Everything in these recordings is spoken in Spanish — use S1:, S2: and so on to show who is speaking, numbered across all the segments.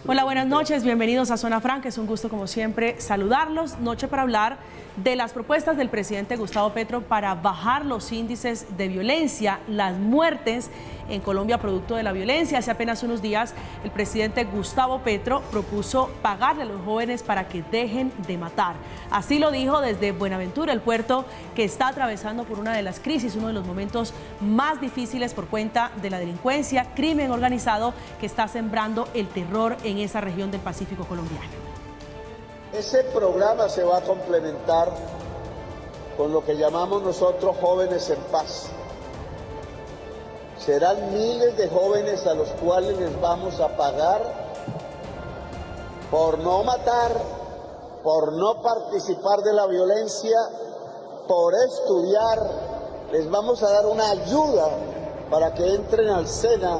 S1: Hola, buenas noches, bienvenidos a Zona Franca. Es un gusto, como siempre, saludarlos. Noche para hablar de las propuestas del presidente Gustavo Petro para bajar los índices de violencia, las muertes en Colombia producto de la violencia. Hace apenas unos días, el presidente Gustavo Petro propuso pagarle a los jóvenes para que dejen de matar. Así lo dijo desde Buenaventura, el puerto que está atravesando por una de las crisis, uno de los momentos más difíciles por cuenta de la delincuencia, crimen organizado que está sembrando el terror en esa región del Pacífico colombiano.
S2: Ese programa se va a complementar con lo que llamamos nosotros Jóvenes en Paz. Serán miles de jóvenes a los cuales les vamos a pagar por no matar, por no participar de la violencia, por estudiar. Les vamos a dar una ayuda para que entren al SENA.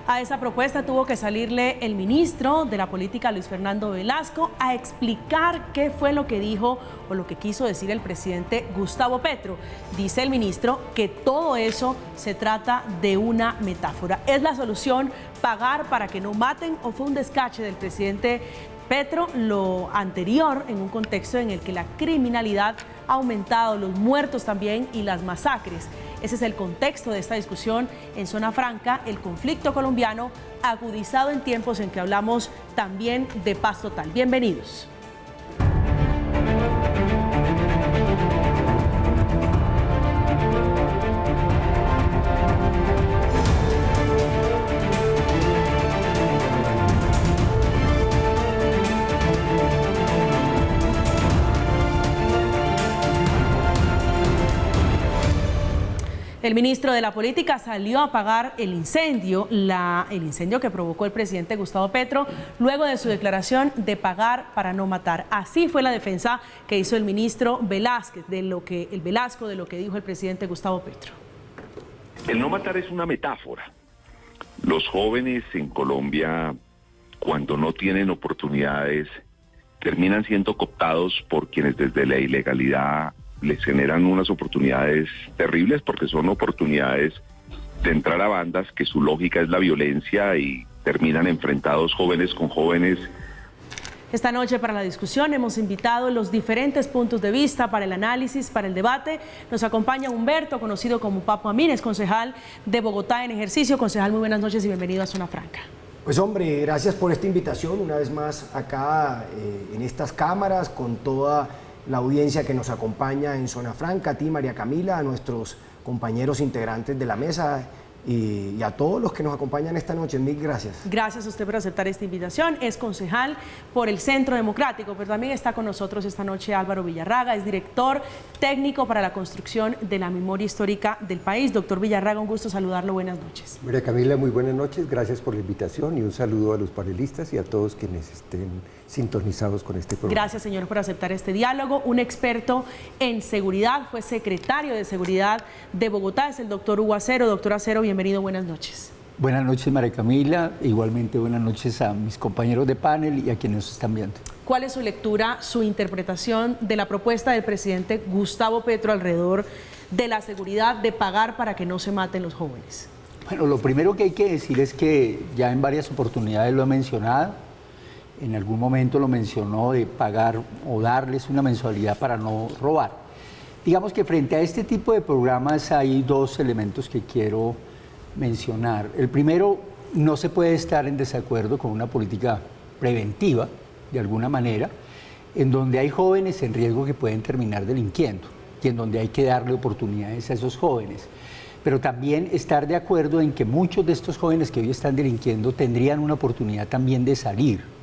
S1: A esa propuesta tuvo que salirle el ministro de la Política, Luis Fernando Velasco, a explicar qué fue lo que dijo o lo que quiso decir el presidente Gustavo Petro. Dice el ministro que todo eso se trata de una metáfora. ¿Es la solución pagar para que no maten o fue un descache del presidente Petro lo anterior en un contexto en el que la criminalidad ha aumentado, los muertos también y las masacres? Ese es el contexto de esta discusión en Zona Franca, el conflicto colombiano agudizado en tiempos en que hablamos también de paz total. Bienvenidos. El ministro de la Política salió a apagar el incendio que provocó el presidente Gustavo Petro luego de su declaración de pagar para no matar. Así fue la defensa que hizo el ministro Velasco de lo que dijo el presidente Gustavo Petro.
S3: El no matar es una metáfora. Los jóvenes en Colombia, cuando no tienen oportunidades, terminan siendo cooptados por quienes desde la ilegalidad les generan unas oportunidades terribles, porque son oportunidades de entrar a bandas que su lógica es la violencia y terminan enfrentados jóvenes con jóvenes.
S1: Esta noche para la discusión hemos invitado los diferentes puntos de vista para el análisis, para el debate. Nos acompaña Humberto, conocido como Papo Amines, concejal de Bogotá en ejercicio. Concejal, muy buenas noches y bienvenido a Zona Franca.
S4: Pues hombre, gracias por esta invitación, una vez más acá en estas cámaras, con toda la audiencia que nos acompaña en Zona Franca, a ti María Camila, a nuestros compañeros integrantes de la mesa y a todos los que nos acompañan esta noche. Mil gracias.
S1: Gracias a usted por aceptar esta invitación. Es concejal por el Centro Democrático, pero también está con nosotros esta noche Álvaro Villarraga, es director técnico para la construcción de la memoria histórica del país. Doctor Villarraga, un gusto saludarlo. Buenas noches.
S5: María Camila, muy buenas noches. Gracias por la invitación y un saludo a los panelistas y a todos quienes estén sintonizados con este programa.
S1: Gracias, señor, por aceptar este diálogo. Un experto en seguridad, fue secretario de Seguridad de Bogotá, es el doctor Hugo Acero. Doctor Acero, bienvenido, buenas noches.
S6: Buenas noches, María Camila. Igualmente buenas noches a mis compañeros de panel y a quienes nos están viendo.
S1: ¿Cuál es su lectura, su interpretación de la propuesta del presidente Gustavo Petro alrededor de la seguridad, de pagar para que no se maten los jóvenes?
S6: Bueno, lo primero que hay que decir es que ya en varias oportunidades lo he mencionado. En algún momento lo mencionó de pagar o darles una mensualidad para no robar. Digamos que frente a este tipo de programas hay dos elementos que quiero mencionar. El primero, no se puede estar en desacuerdo con una política preventiva, de alguna manera, en donde hay jóvenes en riesgo que pueden terminar delinquiendo y en donde hay que darle oportunidades a esos jóvenes. Pero también estar de acuerdo en que muchos de estos jóvenes que hoy están delinquiendo tendrían una oportunidad también de salir.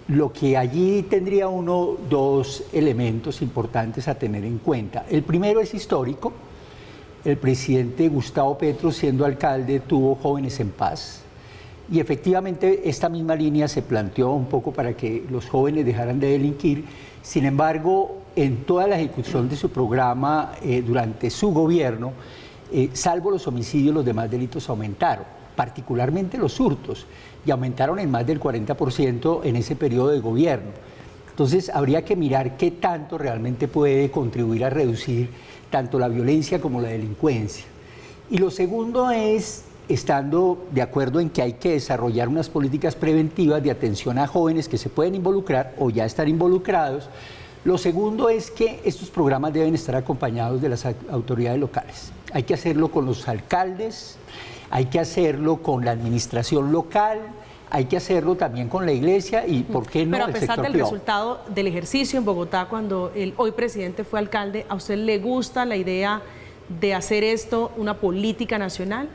S6: Lo que allí tendría dos elementos importantes a tener en cuenta. El primero es histórico. El presidente Gustavo Petro, siendo alcalde, tuvo Jóvenes en Paz. Y efectivamente esta misma línea se planteó un poco para que los jóvenes dejaran de delinquir. Sin embargo, en toda la ejecución de su programa durante su gobierno, salvo los homicidios, los demás delitos aumentaron, particularmente los hurtos, y aumentaron en más del 40% en ese periodo de gobierno. Entonces habría que mirar qué tanto realmente puede contribuir a reducir tanto la violencia como la delincuencia. Y lo segundo es estando de acuerdo en que hay que desarrollar unas políticas preventivas de atención a jóvenes que se pueden involucrar o ya están involucrados. Lo segundo es que estos programas deben estar acompañados de las autoridades locales. Hay que hacerlo con los alcaldes, hay que hacerlo con la administración local, hay que hacerlo también con la iglesia y, ¿por qué no, el sector privado?
S1: Pero a pesar del resultado del ejercicio en Bogotá, cuando el hoy presidente fue alcalde, ¿a usted le gusta la idea de hacer esto una política nacional?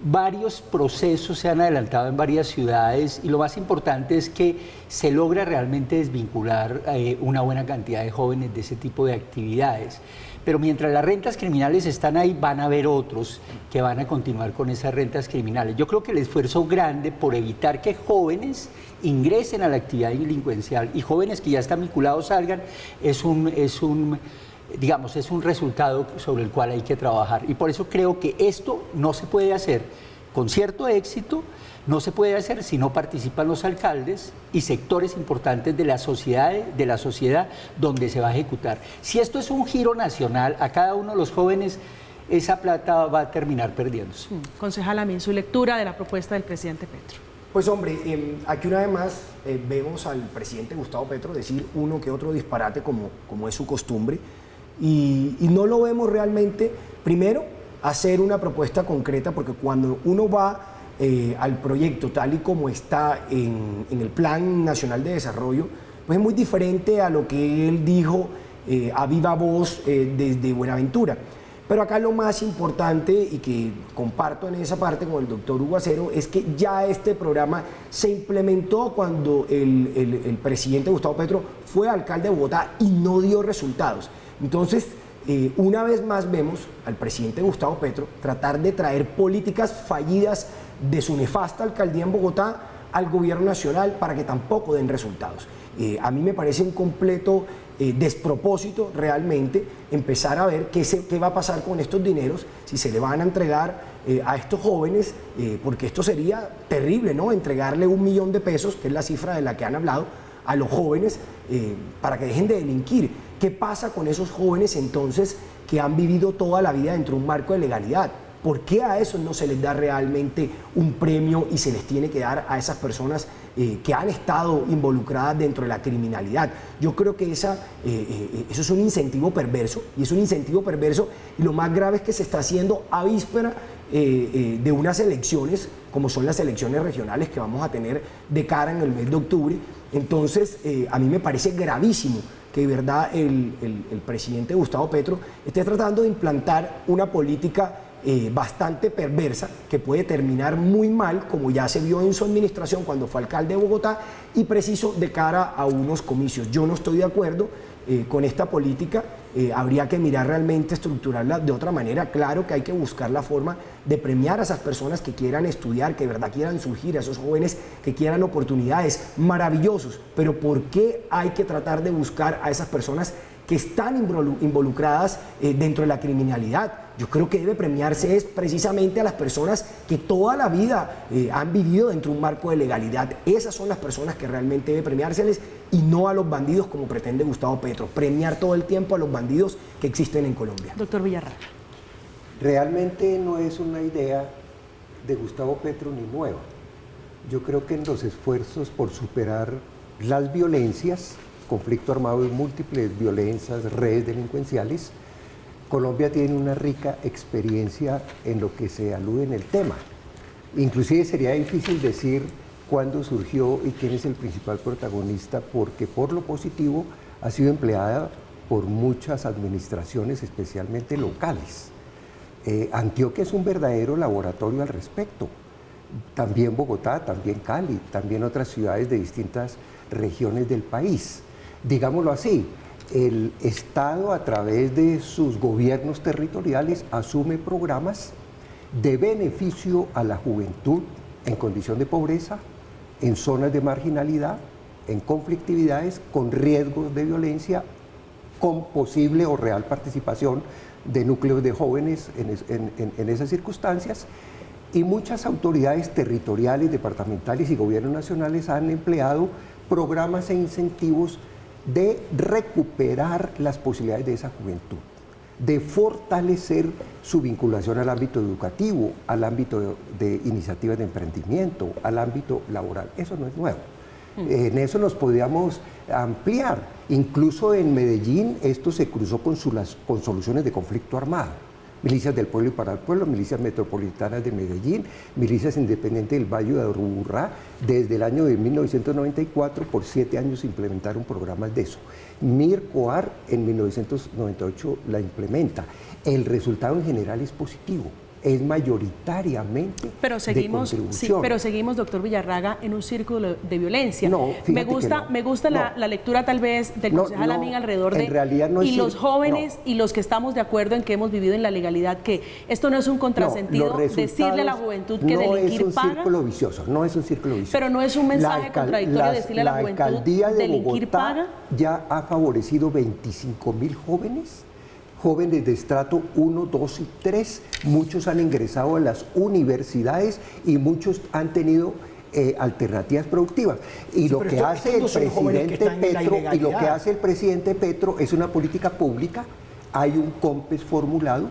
S6: Varios procesos se han adelantado en varias ciudades y lo más importante es que se logra realmente desvincular una buena cantidad de jóvenes de ese tipo de actividades. Pero mientras las rentas criminales están ahí, van a haber otros que van a continuar con esas rentas criminales. Yo creo que el esfuerzo grande por evitar que jóvenes ingresen a la actividad delincuencial y jóvenes que ya están vinculados salgan es un resultado sobre el cual hay que trabajar. Y por eso creo que esto no se puede hacer con cierto éxito, no se puede hacer si no participan los alcaldes y sectores importantes de la sociedad donde se va a ejecutar. Si esto es un giro nacional, a cada uno de los jóvenes esa plata va a terminar perdiéndose.
S1: Concejal Amin, su lectura de la propuesta del presidente Petro.
S4: Pues hombre, aquí una vez más vemos al presidente Gustavo Petro decir uno que otro disparate como es su costumbre. Y no lo vemos realmente, primero, hacer una propuesta concreta, porque cuando uno va al proyecto tal y como está en el Plan Nacional de Desarrollo, pues es muy diferente a lo que él dijo a viva voz desde Buenaventura. Pero acá lo más importante, y que comparto en esa parte con el doctor Hugo Acero, es que ya este programa se implementó cuando el presidente Gustavo Petro fue alcalde de Bogotá y no dio resultados. Entonces, una vez más vemos al presidente Gustavo Petro tratar de traer políticas fallidas de su nefasta alcaldía en Bogotá al gobierno nacional para que tampoco den resultados. A mí me parece un completo despropósito realmente empezar a ver qué va a pasar con estos dineros, si se le van a entregar a estos jóvenes, porque esto sería terrible, ¿no? Entregarle $1 millón de pesos, que es la cifra de la que han hablado, a los jóvenes para que dejen de delinquir. ¿Qué pasa con esos jóvenes entonces que han vivido toda la vida dentro de un marco de legalidad? ¿Por qué a esos no se les da realmente un premio y se les tiene que dar a esas personas que han estado involucradas dentro de la criminalidad? Yo creo que eso es un incentivo perverso, y lo más grave es que se está haciendo a víspera de unas elecciones, como son las elecciones regionales que vamos a tener de cara en el mes de octubre. Entonces, a mí me parece gravísimo que de verdad el presidente Gustavo Petro esté tratando de implantar una política bastante perversa que puede terminar muy mal, como ya se vio en su administración cuando fue alcalde de Bogotá, y preciso de cara a unos comicios. Yo no estoy de acuerdo con esta política, habría que mirar realmente, estructurarla de otra manera. Claro que hay que buscar la forma de premiar a esas personas que quieran estudiar, que de verdad quieran surgir, a esos jóvenes que quieran oportunidades, maravillosos, pero ¿por qué hay que tratar de buscar a esas personas que están involucradas dentro de la criminalidad? Yo creo que debe premiarse es precisamente a las personas que toda la vida han vivido dentro de un marco de legalidad. Esas son las personas que realmente debe premiárseles, y no a los bandidos como pretende Gustavo Petro, premiar todo el tiempo a los bandidos que existen en Colombia.
S1: Doctor Villarreal.
S5: Realmente no es una idea de Gustavo Petro ni nueva. Yo creo que en los esfuerzos por superar las violencias, conflicto armado y múltiples violencias, redes delincuenciales, Colombia tiene una rica experiencia en lo que se alude en el tema. Inclusive sería difícil decir cuándo surgió y quién es el principal protagonista, porque por lo positivo ha sido empleada por muchas administraciones, especialmente locales. Antioquia es un verdadero laboratorio al respecto. También Bogotá, también Cali, también otras ciudades de distintas regiones del país. Digámoslo así, el Estado a través de sus gobiernos territoriales asume programas de beneficio a la juventud en condición de pobreza, en zonas de marginalidad, en conflictividades, con riesgos de violencia, con posible o real participación de núcleos de jóvenes en esas circunstancias. Y muchas autoridades territoriales, departamentales y gobiernos nacionales han empleado programas e incentivos de recuperar las posibilidades de esa juventud. de fortalecer su vinculación al ámbito educativo, al ámbito de iniciativas de emprendimiento, al ámbito laboral. Eso no es nuevo. En eso nos podíamos ampliar. Incluso en Medellín esto se cruzó con soluciones de conflicto armado. Milicias del pueblo y para el pueblo, milicias metropolitanas de Medellín, milicias independientes del Valle de Aburrá. Desde el año de 1994, por 7 años implementaron programas de eso. MIR-COAR en 1998 la implementa. El resultado en general es positivo. Es mayoritariamente de contribución.
S1: Sí, pero seguimos, doctor Villarraga, en un círculo de violencia.
S5: No,
S1: me gusta la lectura tal vez del concejal Amin alrededor de...
S5: En realidad no
S1: y los jóvenes y los que estamos de acuerdo en que hemos vivido en la legalidad, que esto no es un contrasentido, decirle a la juventud que delinquir paga.
S5: No es un círculo vicioso, no es un círculo vicioso.
S1: Pero no es un mensaje contradictorio decirle a la juventud delinquir paga.
S5: Ya ha favorecido 25.000 jóvenes de estrato 1, 2 y 3, muchos han ingresado a las universidades y muchos han tenido alternativas productivas. Y lo que hace el presidente Petro es una política pública, hay un COMPES formulado,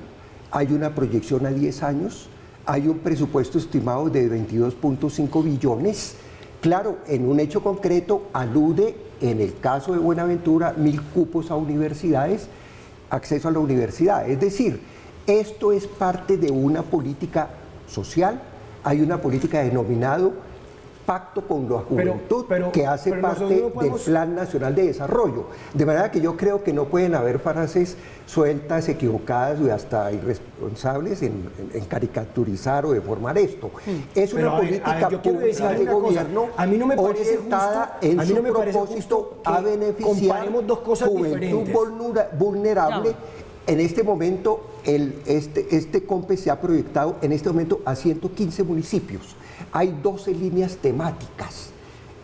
S5: hay una proyección a 10 años, hay un presupuesto estimado de 22.5 billones. Claro, en un hecho concreto alude, en el caso de Buenaventura, 1.000 cupos a universidades, acceso a la universidad. Es decir, esto es parte de una política social, hay una política denominado Pacto con la Juventud, que hace parte del Plan Nacional de Desarrollo. De manera que yo creo que no pueden haber frases sueltas, equivocadas y hasta irresponsables en karicaturizar o deformar esto. Es una política pública de gobierno orientada en su propósito a beneficiar juventud vulnerable. En este momento, este COMPES se ha proyectado en este momento a 115 municipios. Hay 12 líneas temáticas.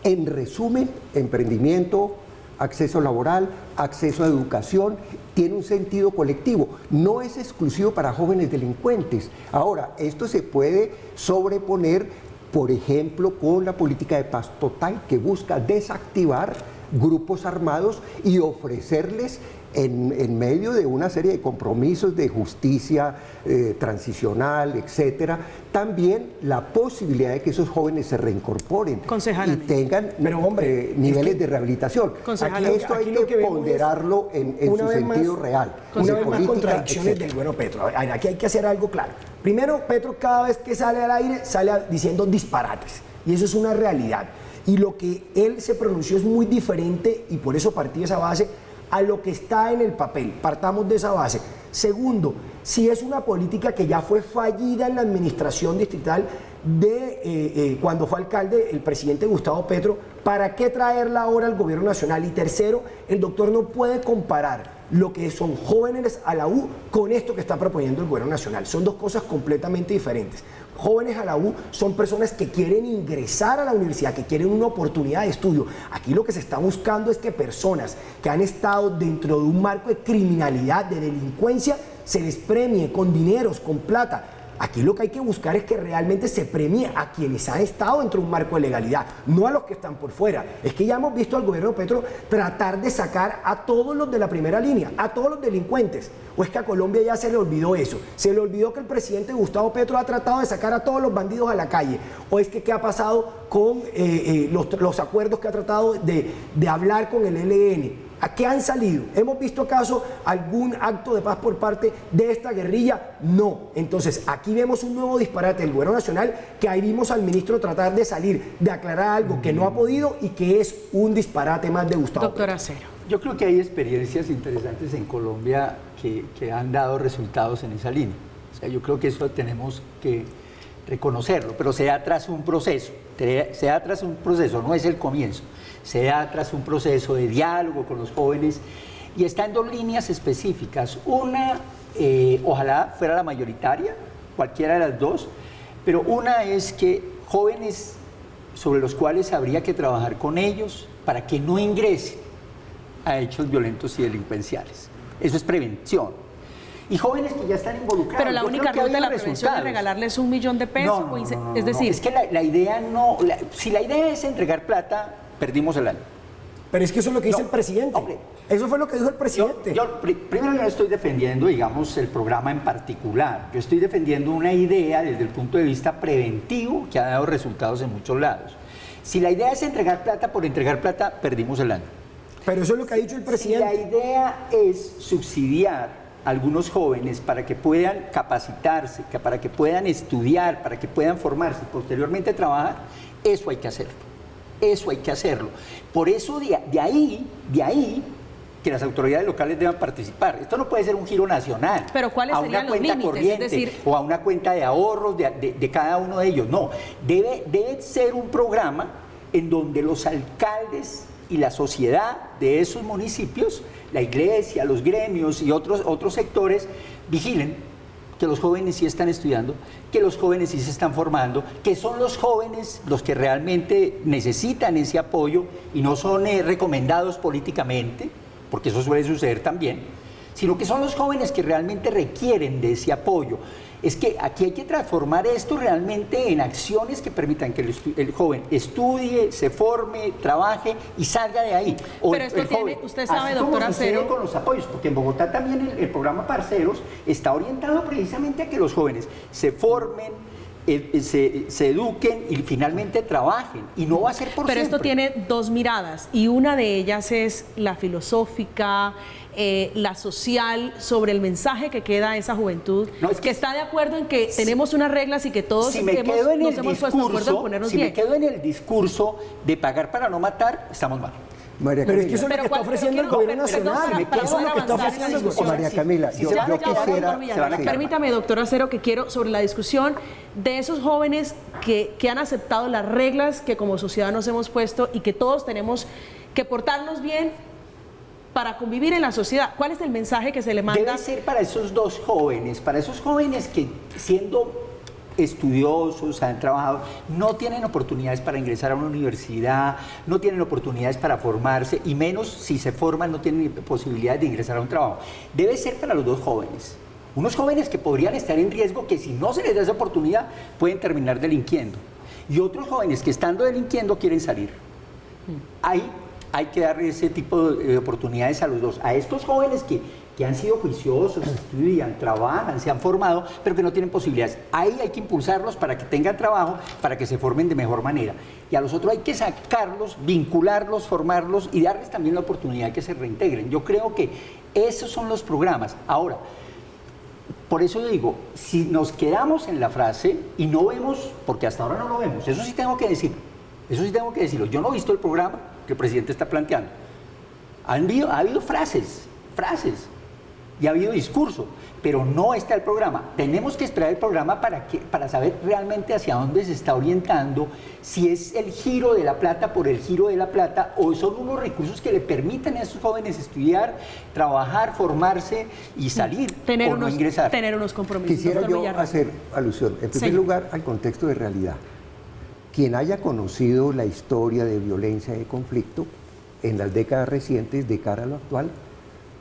S5: En resumen, emprendimiento, acceso laboral, acceso a educación, tiene un sentido colectivo. No es exclusivo para jóvenes delincuentes. Ahora, esto se puede sobreponer, por ejemplo, con la política de paz total que busca desactivar grupos armados y ofrecerles en medio de una serie de compromisos de justicia transicional, etcétera, también la posibilidad de que esos jóvenes se reincorporen y tengan niveles de rehabilitación. Esto hay que ponderarlo en su sentido real.
S4: Una vez más, contradicciones del bueno Petro. Aquí hay que hacer algo claro. Primero, Petro cada vez que sale al aire sale diciendo disparates, y eso es una realidad. Y lo que él se pronunció es muy diferente, y por eso partí de esa base, a lo que está en el papel. Partamos de esa base. Segundo, si es una política que ya fue fallida en la administración distrital de cuando fue alcalde el presidente Gustavo Petro, ¿para qué traerla ahora al gobierno nacional? Y tercero, el doctor no puede comparar lo que son jóvenes a la U con esto que está proponiendo el gobierno nacional. Son dos cosas completamente diferentes. Jóvenes a la U son personas que quieren ingresar a la universidad, que quieren una oportunidad de estudio. Aquí lo que se está buscando es que personas que han estado dentro de un marco de criminalidad, de delincuencia, se les premie con dineros, con plata. Aquí lo que hay que buscar es que realmente se premie a quienes han estado dentro de un marco de legalidad, no a los que están por fuera. Es que ya hemos visto al gobierno de Petro tratar de sacar a todos los de la primera línea, a todos los delincuentes. ¿O es que a Colombia ya se le olvidó eso? ¿Se le olvidó que el presidente Gustavo Petro ha tratado de sacar a todos los bandidos a la calle? ¿O es que qué ha pasado con los acuerdos que ha tratado de hablar con el ELN? ¿A qué han salido? ¿Hemos visto acaso algún acto de paz por parte de esta guerrilla? No. Entonces, aquí vemos un nuevo disparate del gobierno nacional, que ahí vimos al ministro tratar de salir, de aclarar algo que no ha podido y que es un disparate más de Gustavo.
S1: Doctor Acero.
S6: Yo creo que hay experiencias interesantes en Colombia que han dado resultados en esa línea. O sea, yo creo que eso tenemos que reconocerlo, pero se da tras un proceso. No es el comienzo. Se da tras un proceso de diálogo con los jóvenes y está en dos líneas específicas. Una, ojalá fuera la mayoritaria, cualquiera de las dos, pero una es que jóvenes sobre los cuales habría que trabajar con ellos para que no ingresen a hechos violentos y delincuenciales. Eso es prevención. Y jóvenes que ya están involucrados.
S1: Pero la única ruta de la prevención es regalarles $1 millón de pesos.
S6: Es decir, es que la idea no... si la idea es entregar plata, perdimos el año.
S4: Pero es que eso es lo que dice el presidente.
S6: Hombre,
S4: eso fue lo que dijo el presidente.
S6: Primero yo no estoy defendiendo, digamos, el programa en particular. Yo estoy defendiendo una idea desde el punto de vista preventivo que ha dado resultados en muchos lados. Si la idea es entregar plata por entregar plata, perdimos el año.
S4: Pero eso es lo que ha dicho el presidente.
S6: Si la idea es subsidiar a algunos jóvenes para que puedan capacitarse, para que puedan estudiar, para que puedan formarse y posteriormente trabajar, eso hay que hacerlo. Eso hay que hacerlo. Por eso de ahí que las autoridades locales deban participar. Esto no puede ser un giro nacional.
S1: Pero ¿cuáles serían los límites?
S6: Corriente,
S1: es decir,
S6: o a una cuenta de ahorros de cada uno de ellos. No, debe ser un programa en donde los alcaldes y la sociedad de esos municipios, la iglesia, los gremios y otros sectores, vigilen que los jóvenes sí están estudiando, que los jóvenes sí se están formando, que son los jóvenes los que realmente necesitan ese apoyo y no son recomendados políticamente, porque eso suele suceder también, sino que son los jóvenes que realmente requieren de ese apoyo. Es que aquí hay que transformar esto realmente en acciones que permitan que el joven estudie, se forme, trabaje y salga de ahí.
S1: Pero esto tiene, usted sabe, doctor Acero,
S6: con los apoyos, porque en Bogotá también el programa Parceros está orientado precisamente a que los jóvenes se formen, se eduquen y finalmente trabajen, y no va a ser por siempre.
S1: Pero esto tiene dos miradas, y una de ellas es la filosófica, la social, sobre el mensaje que queda a esa juventud, que está de acuerdo en que tenemos unas reglas y que todos nos hemos puesto de acuerdo en ponernos bien.
S6: Si me quedo en el discurso de pagar para no matar, estamos mal.
S5: María
S4: Pero
S5: Camila,
S4: es que eso es lo que está ofreciendo el gobierno nacional. Eso es lo que está ofreciendo el gobierno.
S5: María Camila, yo quisiera...
S1: Permítame, doctor Acero, que quiero sobre la discusión de esos jóvenes que han aceptado las reglas que como sociedad nos hemos puesto y que todos tenemos que portarnos bien para convivir en la sociedad. ¿Cuál es el mensaje que se le manda?
S6: Debe ser para esos dos jóvenes, para esos jóvenes que siendo estudiosos, han trabajado, no tienen oportunidades para ingresar a una universidad, no tienen oportunidades para formarse, y menos si se forman no tienen posibilidades de ingresar a un trabajo. Debe ser para los dos jóvenes. Unos jóvenes que podrían estar en riesgo, que si no se les da esa oportunidad, pueden terminar delinquiendo. Y otros jóvenes que estando delinquiendo quieren salir. Ahí hay que darle ese tipo de oportunidades a los dos. A estos jóvenes que han sido juiciosos, estudian, trabajan, se han formado, pero que no tienen posibilidades. Ahí hay que impulsarlos para que tengan trabajo, para que se formen de mejor manera. Y a los otros hay que sacarlos, vincularlos, formarlos y darles también la oportunidad que se reintegren. Yo creo que esos son los programas. Ahora, por eso yo digo, si nos quedamos en la frase y no vemos, porque hasta ahora no lo vemos, eso sí tengo que decirlo. Yo no he visto el programa que el presidente está planteando. Ha habido frases, y ha habido discurso, pero no está el programa. Tenemos que esperar el programa para saber realmente hacia dónde se está orientando, si es el giro de la plata por el giro de la plata, o son unos recursos que le permitan a esos jóvenes estudiar, trabajar, formarse y salir o no ingresar.
S1: Tener unos compromisos.
S5: Quisiera yo hacer alusión, en primer lugar, al contexto de realidad. Quien haya conocido la historia de violencia y de conflicto en las décadas recientes de cara a lo actual,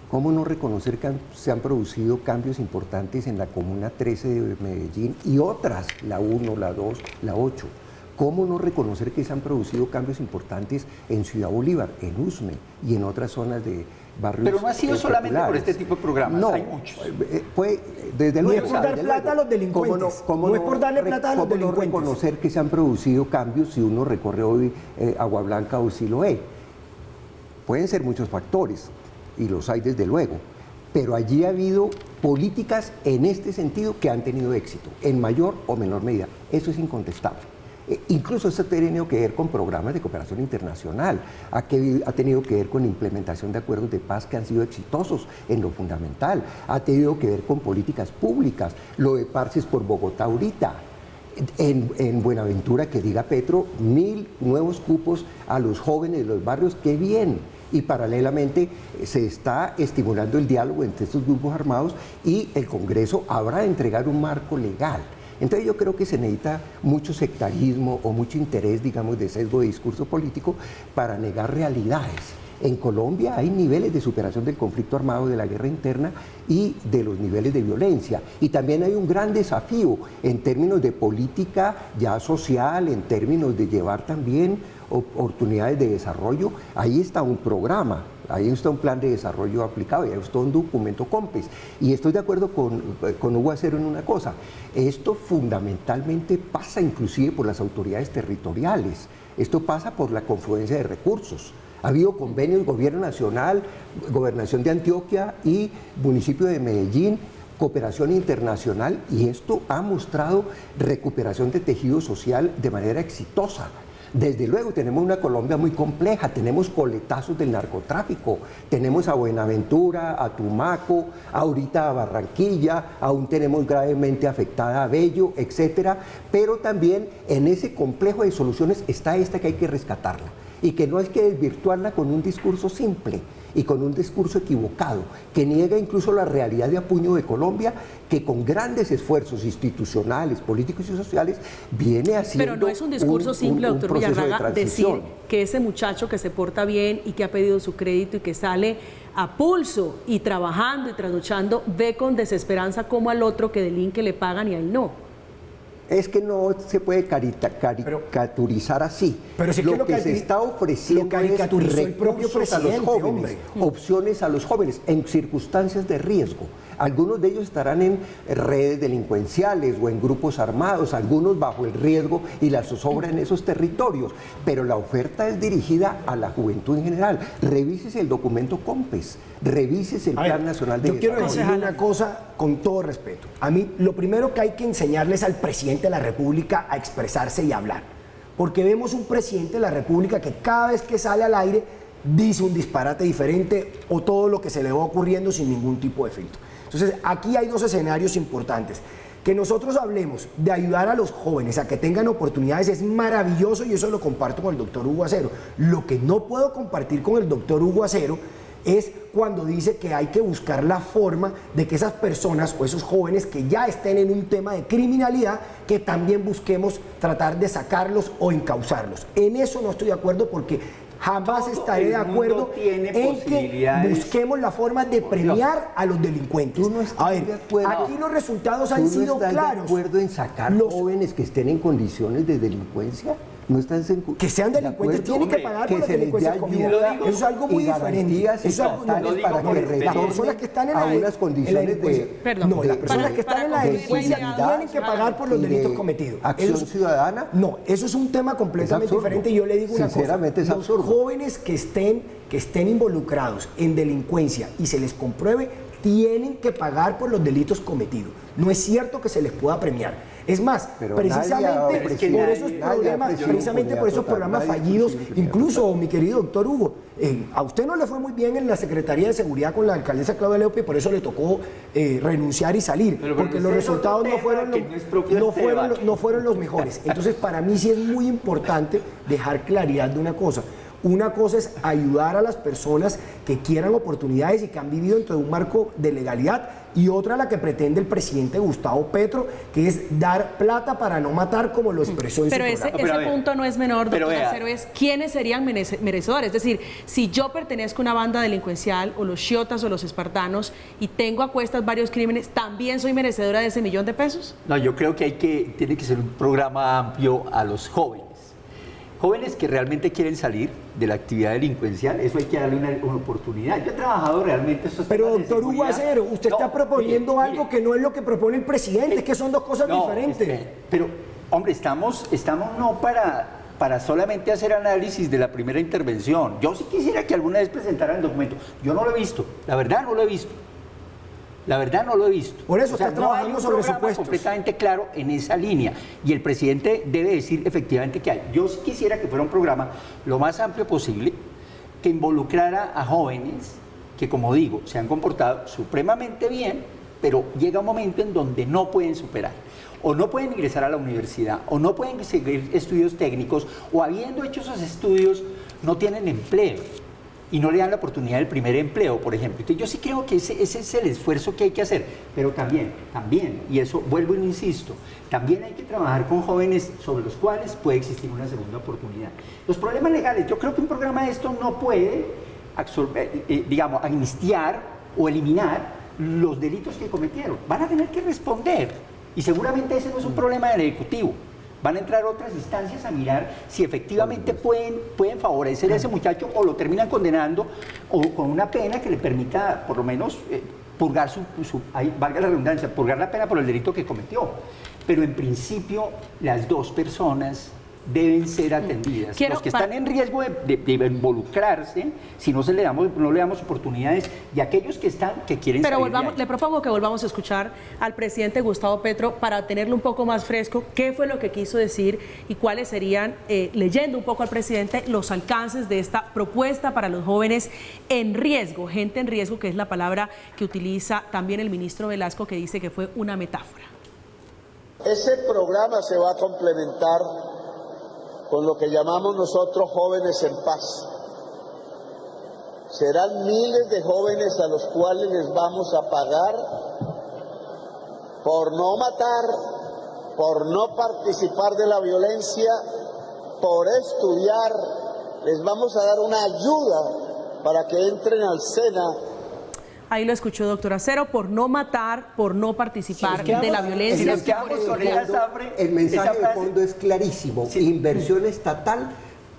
S5: ¿cómo no reconocer que se han producido cambios importantes en la Comuna 13 de Medellín y otras, la 1, la 2, la 8? ¿Cómo no reconocer que se han producido cambios importantes en Ciudad Bolívar, en Usme y en otras zonas de barrios?
S6: Pero no ha sido solamente por este tipo de programas,
S5: no,
S6: hay muchos.
S5: Desde luego,
S4: no es por dar plata a los delincuentes. No es por darle plata a los delincuentes.
S5: ¿Cómo no reconocer que se han producido cambios si uno recorre hoy Agua Blanca o Siloé? Pueden ser muchos factores, y los hay desde luego, pero allí ha habido políticas en este sentido que han tenido éxito, en mayor o menor medida. Eso es incontestable. Incluso esto ha tenido que ver con programas de cooperación internacional, ha tenido que ver con implementación de acuerdos de paz que han sido exitosos en lo fundamental, ha tenido que ver con políticas públicas, lo de Parches por Bogotá ahorita. En Buenaventura, que diga Petro, 1000 nuevos cupos a los jóvenes de los barrios, qué bien. Y paralelamente se está estimulando el diálogo entre estos grupos armados y el Congreso habrá de entregar un marco legal. Entonces yo creo que se necesita mucho sectarismo o mucho interés, digamos, de sesgo de discurso político para negar realidades. En Colombia hay niveles de superación del conflicto armado, de la guerra interna y de los niveles de violencia. Y también hay un gran desafío en términos de política ya social, en términos de llevar también oportunidades de desarrollo. Ahí está un programa, ahí está un plan de desarrollo aplicado, ahí está un documento COMPES. Y estoy de acuerdo con Hugo Acero en una cosa, esto fundamentalmente pasa inclusive por las autoridades territoriales, esto pasa por la confluencia de recursos. Ha habido convenios, Gobierno Nacional, Gobernación de Antioquia y Municipio de Medellín, cooperación internacional, y esto ha mostrado recuperación de tejido social de manera exitosa. Desde luego tenemos una Colombia muy compleja, tenemos coletazos del narcotráfico, tenemos a Buenaventura, a Tumaco, ahorita a Barranquilla, aún tenemos gravemente afectada a Bello, etcétera, pero también en ese complejo de soluciones está esta que hay que rescatarla y que no hay que desvirtuarla con un discurso simple y con un discurso equivocado, que niega incluso la realidad de apuño de Colombia, que con grandes esfuerzos institucionales, políticos y sociales viene haciendo.
S1: Pero no es un discurso simple, doctor Villarraga, decir que ese muchacho que se porta bien y que ha pedido su crédito y que sale a pulso y trabajando y trasnochando, ve con desesperanza como al otro que delinque le pagan y a él no.
S5: Es que no se puede caricaturizar así.
S4: Pero si
S5: lo que se está ofreciendo es
S4: el propio presidente,
S5: a los jóvenes, opciones a los jóvenes en circunstancias de riesgo. Algunos de ellos estarán en redes delincuenciales o en grupos armados, algunos bajo el riesgo y la zozobra en esos territorios, pero la oferta es dirigida a la juventud en general. Revísese el documento COMPES, revísese el Plan Nacional de Desarrollo.
S4: Yo quiero decir una cosa con todo respeto. A mí lo primero que hay que enseñarles al presidente de la República a expresarse y hablar, porque vemos un presidente de la República que cada vez que sale al aire dice un disparate diferente o todo lo que se le va ocurriendo sin ningún tipo de filtro. Entonces, aquí hay dos escenarios importantes. Que nosotros hablemos de ayudar a los jóvenes a que tengan oportunidades es maravilloso y eso lo comparto con el doctor Hugo Acero. Lo que no puedo compartir con el doctor Hugo Acero es cuando dice que hay que buscar la forma de que esas personas o esos jóvenes que ya estén en un tema de criminalidad, que también busquemos tratar de sacarlos o encauzarlos. En eso no estoy de acuerdo porque jamás estaré de acuerdo en que busquemos la forma de premiar a los delincuentes. A ver, aquí los resultados han sido claros.
S5: ¿No estás de acuerdo en sacar jóvenes que estén en condiciones de delincuencia? No están
S4: que sean delincuentes tienen que pagar por la delincuencia cometida. Eso es algo muy diferente. Eso es algo
S5: para que
S4: las personas que están en
S5: unas condiciones
S4: no, las personas que están en la delincuencia tienen que pagar por los delitos cometidos.
S5: ¿Acción ciudadana?
S4: No, eso es un tema completamente diferente y yo le digo una cosa.
S5: Sinceramente es absurdo.
S4: Los jóvenes que estén involucrados en delincuencia y se les compruebe, tienen que pagar por los delitos cometidos. No es cierto que se les pueda premiar. Es más, precisamente por esos programas fallidos, incluso, mi querido doctor Hugo, a usted no le fue muy bien en la Secretaría de Seguridad con la alcaldesa Claudia Leopi, por eso le tocó renunciar y salir, porque los resultados no fueron los mejores. Entonces, para mí sí es muy importante dejar claridad de una cosa. Una cosa es ayudar a las personas que quieran oportunidades y que han vivido dentro de un marco de legalidad, y otra la que pretende el presidente Gustavo Petro, que es dar plata para no matar, como lo expresó en su programa.
S1: Pero ese punto no es menor, doctor Acero, es quiénes serían merecedores. Es decir, si yo pertenezco a una banda delincuencial, o los xiotas o los espartanos, y tengo a cuestas varios crímenes, ¿también soy merecedora de ese $1.000.000 de pesos?
S6: No, yo creo que tiene que ser un programa amplio a los jóvenes. Jóvenes que realmente quieren salir de la actividad delincuencial, eso hay que darle una oportunidad. Yo he trabajado realmente estos
S4: temas. Pero doctor Hugo Acero, usted está proponiendo algo que no es lo que propone el presidente, es que son dos cosas diferentes.
S6: Pero, hombre, estamos no para solamente hacer análisis de la primera intervención. Yo sí quisiera que alguna vez presentaran el documento. Yo no lo he visto, la verdad no lo he visto. La verdad no lo he visto.
S4: Por eso está trabajando sobre supuestos.
S6: Completamente claro en esa línea. Y el presidente debe decir efectivamente que hay. Yo sí quisiera que fuera un programa lo más amplio posible, que involucrara a jóvenes que, como digo, se han comportado supremamente bien, pero llega un momento en donde no pueden superar. O no pueden ingresar a la universidad, o no pueden seguir estudios técnicos, o habiendo hecho esos estudios, no tienen empleo. Y no le dan la oportunidad del primer empleo, por ejemplo. Entonces yo sí creo que ese es el esfuerzo que hay que hacer, pero también, y eso vuelvo y insisto, también hay que trabajar con jóvenes sobre los cuales puede existir una segunda oportunidad. Los problemas legales, yo creo que un programa de esto no puede digamos, amnistiar o eliminar los delitos que cometieron. Van a tener que responder. Y seguramente ese no es un problema del Ejecutivo. Van a entrar otras instancias a mirar si efectivamente pueden favorecer a ese muchacho o lo terminan condenando o con una pena que le permita por lo menos purgar valga la redundancia, purgar la pena por el delito que cometió. Pero en principio las dos personas deben ser atendidas. Los que están en riesgo de involucrarse, si no le damos oportunidades, y aquellos que quieren
S1: Pero
S6: salir
S1: le propongo que volvamos a escuchar al presidente Gustavo Petro para tenerlo un poco más fresco, qué fue lo que quiso decir y cuáles serían, leyendo un poco al presidente, los alcances de esta propuesta para los jóvenes en riesgo, gente en riesgo, que es la palabra que utiliza también el ministro Velasco, que dice que fue una metáfora.
S2: Ese programa se va a complementar con lo que llamamos nosotros jóvenes en paz. Serán miles de jóvenes a los cuales les vamos a pagar por no matar, por no participar de la violencia, por estudiar. Les vamos a dar una ayuda para que entren al SENA.
S1: Ahí lo escuchó, doctor Acero, por no matar, por no participar de la violencia.
S5: El mensaje de fondo es clarísimo. Sí. Inversión estatal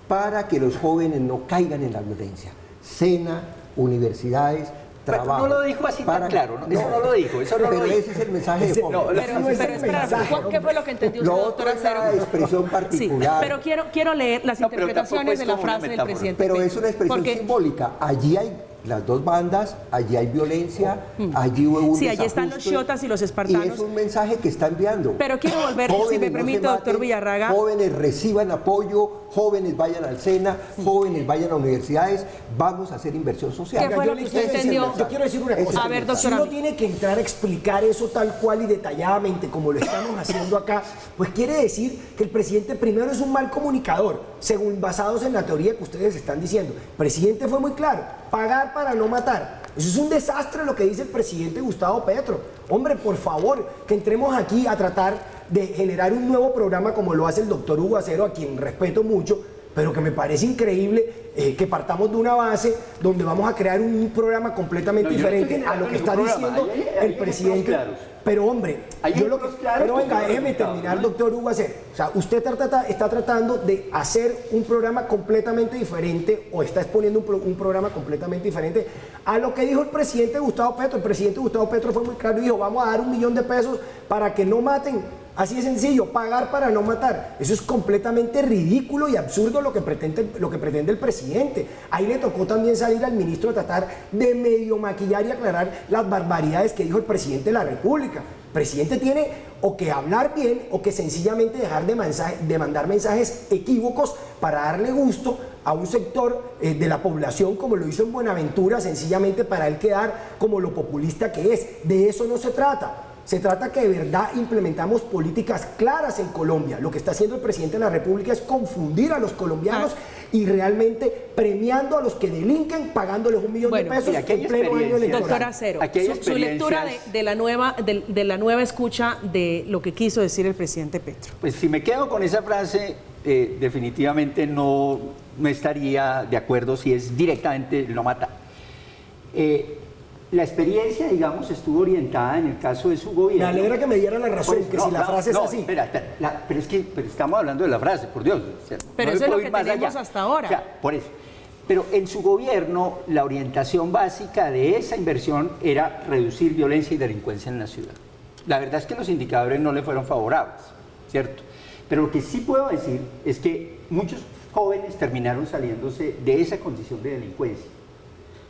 S5: para que los jóvenes no caigan en la violencia. SENA, universidades, trabajo.
S6: No lo dijo así tan claro, ¿no? Eso no lo dijo.
S5: Pero ese es el mensaje de fondo.
S1: Pero espera, ¿qué fue lo que entendió usted, doctor Acero?
S5: Es una expresión particular.
S1: Sí, pero quiero leer las interpretaciones de la frase del presidente.
S5: Pero es una expresión simbólica. Allí hay las dos bandas, allí hay violencia, allí hubo un
S1: allí están los xotas y los espartanos.
S5: Y es un mensaje que está enviando.
S1: Pero quiero volver, si me permite, doctor Villarraga.
S5: Jóvenes reciban apoyo, jóvenes vayan al SENA, jóvenes vayan a universidades, vamos a hacer inversión social.
S1: ¿Qué fue lo que usted entendió?
S4: Yo quiero decir una cosa.
S1: A ver, doctora.
S4: Si uno tiene que entrar a explicar eso tal cual y detalladamente como lo estamos haciendo acá, pues quiere decir que el presidente primero es un mal comunicador, según basados en la teoría que ustedes están diciendo. El presidente fue muy claro, pagar para no matar. Eso es un desastre lo que dice el presidente Gustavo Petro. Hombre, por favor, que entremos aquí a tratar de generar un nuevo programa como lo hace el doctor Hugo Acero, a quien respeto mucho, pero que me parece increíble que partamos de una base donde vamos a crear un programa completamente diferente a lo que está diciendo el presidente. Pero hombre, pero venga, déjeme terminar, doctor Hugo Acero. O sea, usted está tratando de hacer un programa completamente diferente o está exponiendo un programa completamente diferente a lo que dijo el presidente Gustavo Petro. El presidente Gustavo Petro fue muy claro y dijo, vamos a dar $1 millón para que no maten. Así de sencillo, pagar para no matar. Eso es completamente ridículo y absurdo lo que pretende el presidente. Ahí le tocó también salir al ministro a tratar de medio maquillar y aclarar las barbaridades que dijo el presidente de la República. El presidente tiene o que hablar bien o que sencillamente dejar de mandar mensajes equívocos para darle gusto a un sector de la población, como lo hizo en Buenaventura, sencillamente para él quedar como lo populista que es. De eso no se trata. Se trata que de verdad implementamos políticas claras en Colombia. Lo que está haciendo el presidente de la República es confundir a los colombianos y realmente premiando a los que delinquen, pagándoles $1 millón en pleno año electoral.
S1: Doctor Acero, su lectura de la nueva escucha de lo que quiso decir el presidente Petro.
S6: Pues si me quedo con esa frase, definitivamente no estaría de acuerdo si es directamente no matar. La experiencia, digamos, estuvo orientada en el caso de su gobierno.
S4: Me alegra que me diera la razón, que si la frase es así.
S6: Espera, pero es que estamos hablando de la frase, por Dios. O sea,
S1: pero eso es lo que tenemos hasta ahora.
S6: O sea, por eso. Pero en su gobierno, la orientación básica de esa inversión era reducir violencia y delincuencia en la ciudad. La verdad es que los indicadores no le fueron favorables, ¿cierto? Pero lo que sí puedo decir es que muchos jóvenes terminaron saliéndose de esa condición de delincuencia.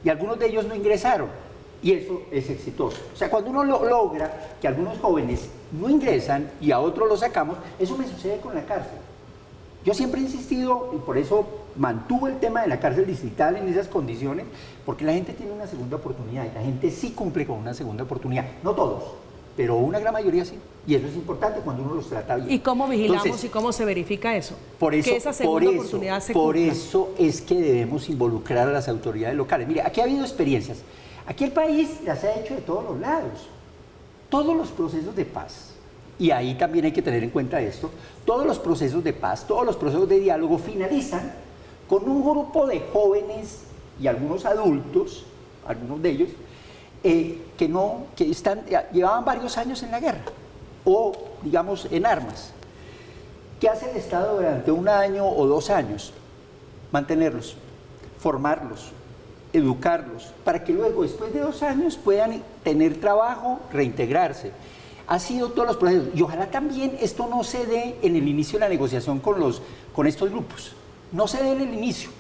S6: Y algunos de ellos no ingresaron. Y eso es exitoso. O sea, cuando uno logra que algunos jóvenes no ingresan y a otros los sacamos, eso me sucede con la cárcel. Yo siempre he insistido, y por eso mantuve el tema de la cárcel distrital en esas condiciones, porque la gente tiene una segunda oportunidad y la gente sí cumple con una segunda oportunidad. No todos, pero una gran mayoría sí. Y eso es importante cuando uno los trata bien.
S1: ¿Y cómo vigilamos y cómo se verifica eso? Que esa segunda oportunidad se cumpla.
S6: Por eso es que debemos involucrar a las autoridades locales. Mire, aquí ha habido experiencias. Aquí el país las ha hecho de todos los lados. Todos los procesos de paz, y ahí también hay que tener en cuenta esto, todos los procesos de paz, todos los procesos de diálogo finalizan con un grupo de jóvenes y algunos adultos, algunos de ellos, llevaban varios años en la guerra o, digamos, en armas. ¿Qué hace el Estado durante 1 año o 2 años? Mantenerlos, formarlos, educarlos, para que luego, después de 2 años, puedan tener trabajo, reintegrarse. Ha sido todos los procesos. Y ojalá también esto no se dé en el inicio de la negociación con estos grupos. No se dé en el inicio.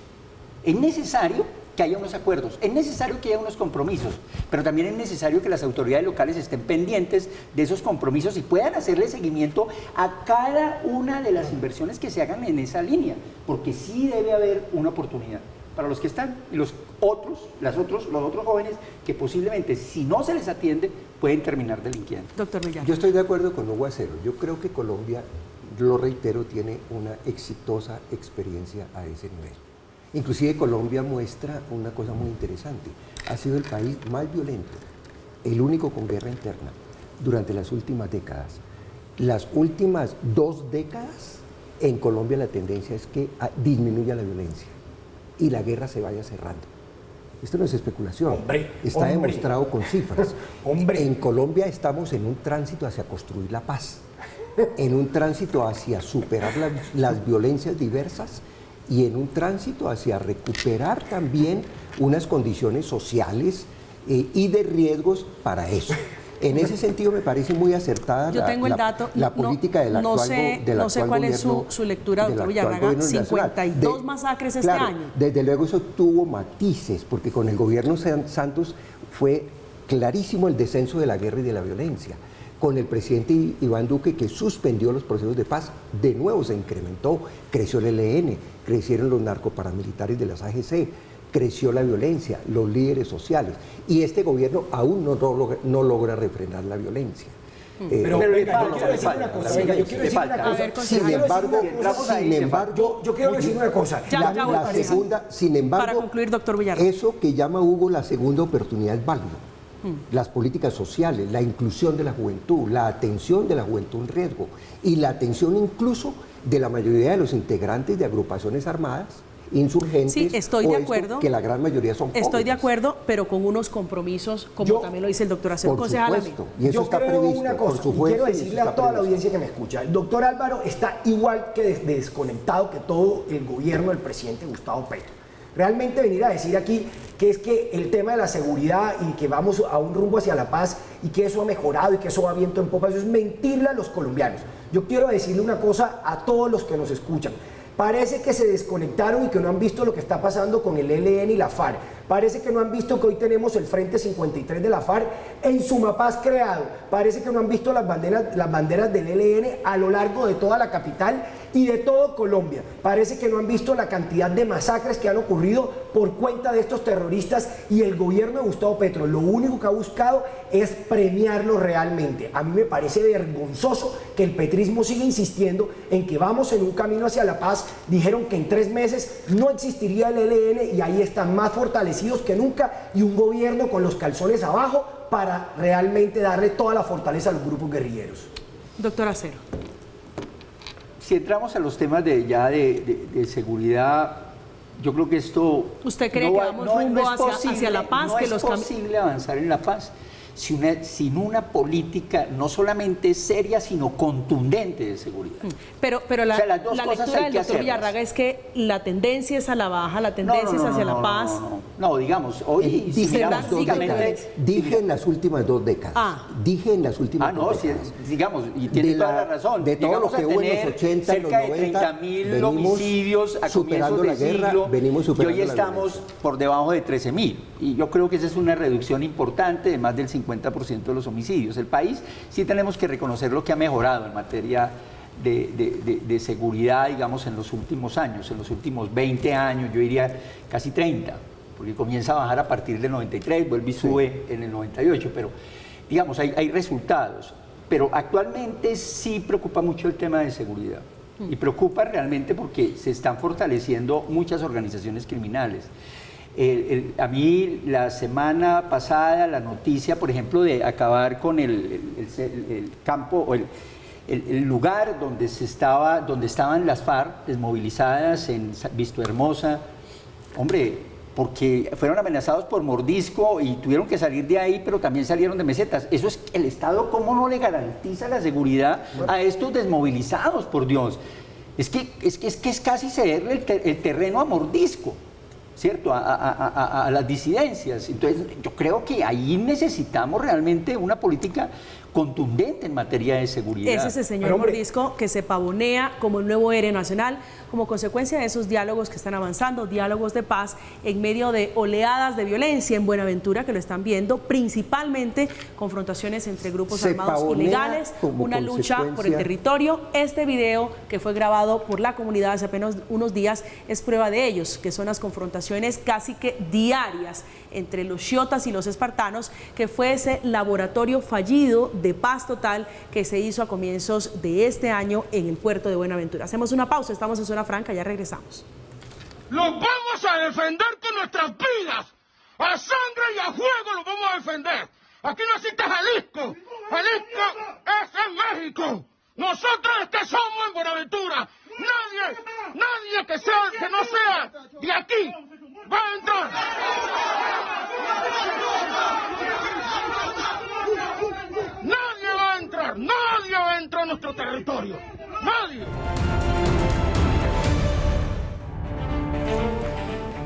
S6: Es necesario que haya unos acuerdos, es necesario que haya unos compromisos, pero también es necesario que las autoridades locales estén pendientes de esos compromisos y puedan hacerle seguimiento a cada una de las inversiones que se hagan en esa línea, porque sí debe haber una oportunidad para los que están y los otros jóvenes que posiblemente, si no se les atiende, pueden terminar delinquiendo.
S1: Doctor Millán.
S5: Yo estoy de acuerdo con Hugo Acero. Yo creo que Colombia, lo reitero, tiene una exitosa experiencia a ese nivel. Inclusive Colombia muestra una cosa muy interesante. Ha sido el país más violento, el único con guerra interna, durante las últimas décadas. Las últimas 2 décadas, en Colombia la tendencia es que disminuya la violencia y la guerra se vaya cerrando. Esto no es especulación, está demostrado con cifras. En Colombia estamos en un tránsito hacia construir la paz, en un tránsito hacia superar las violencias diversas y en un tránsito hacia recuperar también unas condiciones sociales y de riesgos para eso. En ese sentido me parece muy acertada la política del actual gobierno.
S1: No sé cuál es su lectura, doctor Villarraga. 52 masacres este año.
S5: Desde luego eso tuvo matices, porque con el gobierno Santos fue clarísimo el descenso de la guerra y de la violencia. Con el presidente Iván Duque, que suspendió los procesos de paz, de nuevo se incrementó, creció el ELN, crecieron los narcoparamilitares de las AGC, creció la violencia, los líderes sociales, y este gobierno aún no logra refrenar la violencia.
S4: Pero venga, yo quiero decir una cosa. Sin embargo, yo quiero decir una cosa. La segunda, sin embargo,
S1: para concluir, doctor Villarraga,
S5: eso que llama Hugo la segunda oportunidad es válido. Las políticas sociales, la inclusión de la juventud, la atención de la juventud en riesgo y la atención incluso de la mayoría de los integrantes de agrupaciones armadas, insurgentes,
S1: sí, estoy de acuerdo,
S5: que la gran mayoría son jóvenes.
S1: Estoy de acuerdo, pero con unos compromisos, como también lo dice el doctor Acero.
S5: Por supuesto, y eso está previsto.
S4: Una cosa, y quiero decirle a toda la audiencia que me escucha, el doctor Álvaro está igual que desconectado que todo el gobierno del presidente Gustavo Petro. Realmente venir a decir aquí que es que el tema de la seguridad y que vamos a un rumbo hacia la paz y que eso ha mejorado y que eso va viento en popa, eso es mentirle a los colombianos. Yo quiero decirle una cosa a todos los que nos escuchan. Parece que se desconectaron y que no han visto lo que está pasando con el ELN y la FARC. Parece que no han visto que hoy tenemos el Frente 53 de la FARC en Sumapaz creado. Parece que no han visto las banderas del ELN a lo largo de toda la capital y de todo Colombia. Parece que no han visto la cantidad de masacres que han ocurrido por cuenta de estos terroristas, y el gobierno de Gustavo Petro lo único que ha buscado es premiarlos realmente. A mí me parece vergonzoso que el petrismo siga insistiendo en que vamos en un camino hacia la paz. Dijeron que en 3 meses no existiría el ELN y ahí están más fortalecidos que nunca, y un gobierno con los calzones abajo para realmente darle toda la fortaleza a los grupos guerrilleros.
S1: Doctor Acero.
S6: Si entramos a los temas de seguridad, yo creo que esto...
S1: ¿Usted cree que vamos rumbo hacia la paz?
S6: No es posible avanzar en la paz sin una política no solamente seria, sino contundente de seguridad.
S1: Pero la lectura del doctor Villarraga es que la tendencia es a la baja, la tendencia es hacia la paz.
S6: No, digamos, hoy...
S5: Dije en las últimas 2 décadas. Dije en las últimas 2 décadas.
S6: Digamos, y tiene toda la razón.
S5: De todo lo que hubo en los 80 y los 90,
S6: 30.000 homicidios a comienzos de siglo, y hoy estamos por debajo de 13.000. Y yo creo que esa es una reducción importante de más del 50% de los homicidios. El país sí tenemos que reconocer lo que ha mejorado en materia de seguridad, digamos, en los últimos años, en los últimos 20 años, yo diría casi 30, porque comienza a bajar a partir del 93, vuelve y sube en el 98, pero digamos, hay resultados. Pero actualmente sí preocupa mucho el tema de seguridad. Y preocupa realmente porque se están fortaleciendo muchas organizaciones criminales. A mí la semana pasada la noticia, por ejemplo, de acabar con el campo o el lugar donde estaban las FARC desmovilizadas en Vistohermosa, hombre, porque fueron amenazados por mordisco y tuvieron que salir de ahí, pero también salieron de mesetas. Eso es el Estado, ¿cómo no le garantiza la seguridad a estos desmovilizados, por Dios? Es que es casi cederle el terreno a mordisco, ¿cierto? A las disidencias. Entonces, yo creo que ahí necesitamos realmente una política contundente en materia de seguridad.
S1: Es ese señor Mordisco que se pavonea como el nuevo héroe nacional, como consecuencia de esos diálogos que están avanzando, diálogos de paz en medio de oleadas de violencia en Buenaventura, que lo están viendo, principalmente confrontaciones entre grupos armados ilegales, una lucha por el territorio. Este video que fue grabado por la comunidad hace apenas unos días es prueba de ellos, que son las confrontaciones casi que diarias entre los xiotas y los espartanos, que fue ese laboratorio fallido de paz total que se hizo a comienzos de este año en el puerto de Buenaventura. Hacemos una pausa, estamos en Zona Franca, ya regresamos.
S7: Los vamos a defender con nuestras vidas, a sangre y a fuego los vamos a defender. Aquí no existe Jalisco, Jalisco es en México. Nosotros es que somos en Buenaventura. Nadie que no sea de aquí va a entrar. Nadie va a entrar a nuestro territorio. Nadie.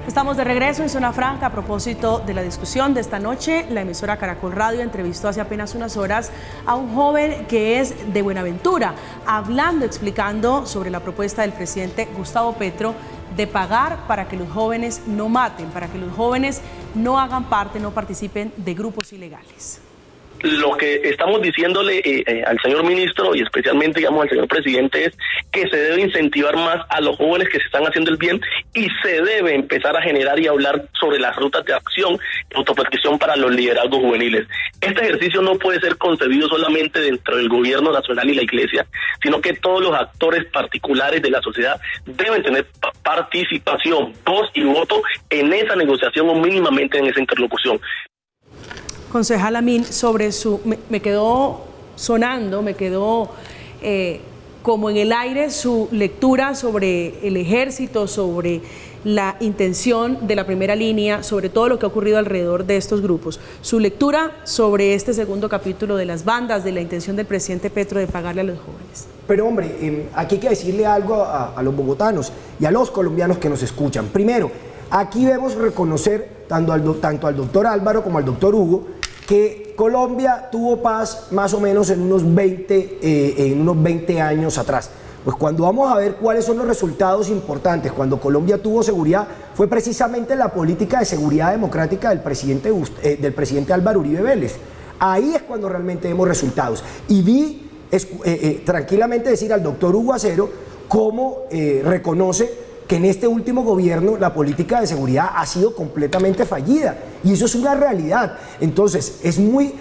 S1: Estamos de regreso en Zona Franca a propósito de la discusión de esta noche. La emisora Caracol Radio entrevistó hace apenas unas horas a un joven que es de Buenaventura, explicando sobre la propuesta del presidente Gustavo Petro de pagar para que los jóvenes no maten, para que los jóvenes no hagan parte, no participen de grupos ilegales.
S8: Lo que estamos diciéndole al señor ministro y especialmente, digamos, al señor presidente es que se debe incentivar más a los jóvenes que se están haciendo el bien y se debe empezar a generar y hablar sobre las rutas de acción y autoprescripción para los liderazgos juveniles. Este ejercicio no puede ser concebido solamente dentro del gobierno nacional y la iglesia, sino que todos los actores particulares de la sociedad deben tener participación, voz y voto en esa negociación o mínimamente en esa interlocución.
S1: Concejal Amin, sobre me quedó sonando, como en el aire su lectura sobre el ejército, sobre la intención de la primera línea, sobre todo lo que ha ocurrido alrededor de estos grupos. Su lectura sobre este segundo capítulo de las bandas, de la intención del presidente Petro de pagarle a los jóvenes.
S4: Pero hombre, aquí hay que decirle algo a los bogotanos y a los colombianos que nos escuchan. Primero, aquí debemos reconocer tanto al doctor Álvaro como al doctor Hugo que Colombia tuvo paz más o menos en unos 20 años atrás. Pues cuando vamos a ver cuáles son los resultados importantes, cuando Colombia tuvo seguridad, fue precisamente la política de seguridad democrática del presidente Álvaro Uribe Vélez. Ahí es cuando realmente vemos resultados. Y vi tranquilamente decir al doctor Hugo Acero cómo reconoce que en este último gobierno la política de seguridad ha sido completamente fallida y eso es una realidad. Entonces es muy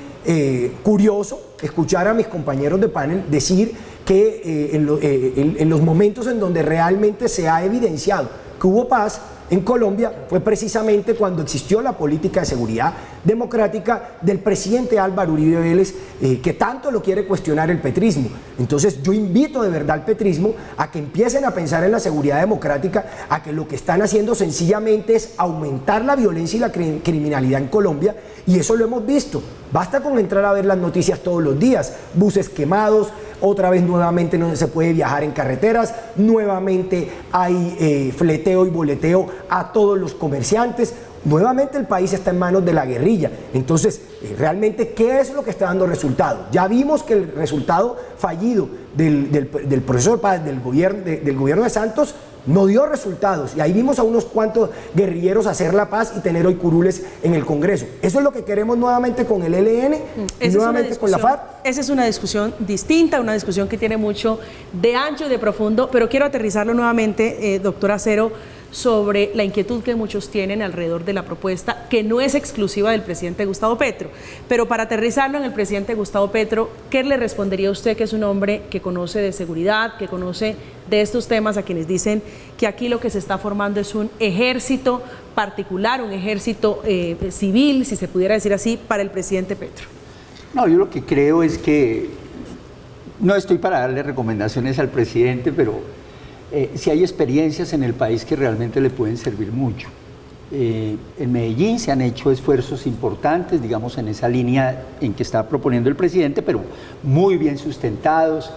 S4: curioso escuchar a mis compañeros de panel decir que en los momentos en donde realmente se ha evidenciado que hubo paz en Colombia fue precisamente cuando existió la política de seguridad democrática del presidente Álvaro Uribe Vélez, que tanto lo quiere cuestionar el petrismo. Entonces yo invito de verdad al petrismo a que empiecen a pensar en la seguridad democrática, a que lo que están haciendo sencillamente es aumentar la violencia y la criminalidad en Colombia, y eso lo hemos visto. Basta con entrar a ver las noticias todos los días, buses quemados, otra vez nuevamente no se puede viajar en carreteras, nuevamente hay fleteo y boleteo a todos los comerciantes, nuevamente el país está en manos de la guerrilla. Entonces, realmente, ¿qué es lo que está dando resultado? Ya vimos que el resultado fallido del proceso de paz del gobierno de Santos no dio resultados, y ahí vimos a unos cuantos guerrilleros hacer la paz y tener hoy curules en el Congreso. Eso es lo que queremos nuevamente con el ELN y nuevamente con la FARC.
S1: Esa es una discusión distinta, una discusión que tiene mucho de ancho y de profundo, pero quiero aterrizarlo nuevamente, doctor Acero, sobre la inquietud que muchos tienen alrededor de la propuesta, que no es exclusiva del presidente Gustavo Petro. Pero para aterrizarlo en el presidente Gustavo Petro, ¿qué le respondería a usted, que es un hombre que conoce de seguridad, que conoce de estos temas, a quienes dicen que aquí lo que se está formando es un ejército particular, un ejército civil, si se pudiera decir así, para el presidente Petro?
S6: No, yo lo que creo es que no estoy para darle recomendaciones al presidente, pero si hay experiencias en el país que realmente le pueden servir mucho. En Medellín se han hecho esfuerzos importantes, digamos, en esa línea en que está proponiendo el presidente, pero muy bien sustentados.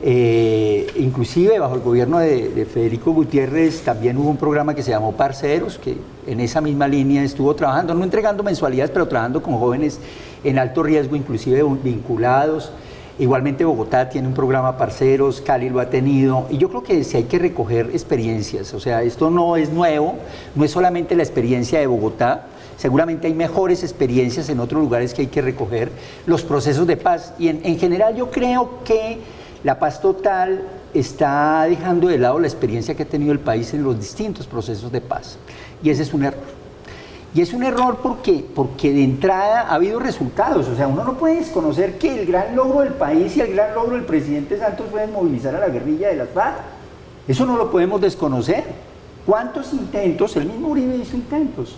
S6: Inclusive bajo el gobierno de Federico Gutiérrez también hubo un programa que se llamó Parceros, que en esa misma línea estuvo trabajando, no entregando mensualidades, pero trabajando con jóvenes en alto riesgo, inclusive vinculados. Igualmente Bogotá tiene un programa Parceros, Cali lo ha tenido, y yo creo que sí hay que recoger experiencias, o sea, esto no es nuevo, no es solamente la experiencia de Bogotá, seguramente hay mejores experiencias en otros lugares que hay que recoger, los procesos de paz, y en general yo creo que la paz total está dejando de lado la experiencia que ha tenido el país en los distintos procesos de paz, y ese es un error. Y es un error porque de entrada ha habido resultados, o sea, uno no puede desconocer que el gran logro del país y el gran logro del presidente Santos fue movilizar a la guerrilla de las FARC. Eso no lo podemos desconocer. ¿Cuántos intentos? El mismo Uribe hizo intentos.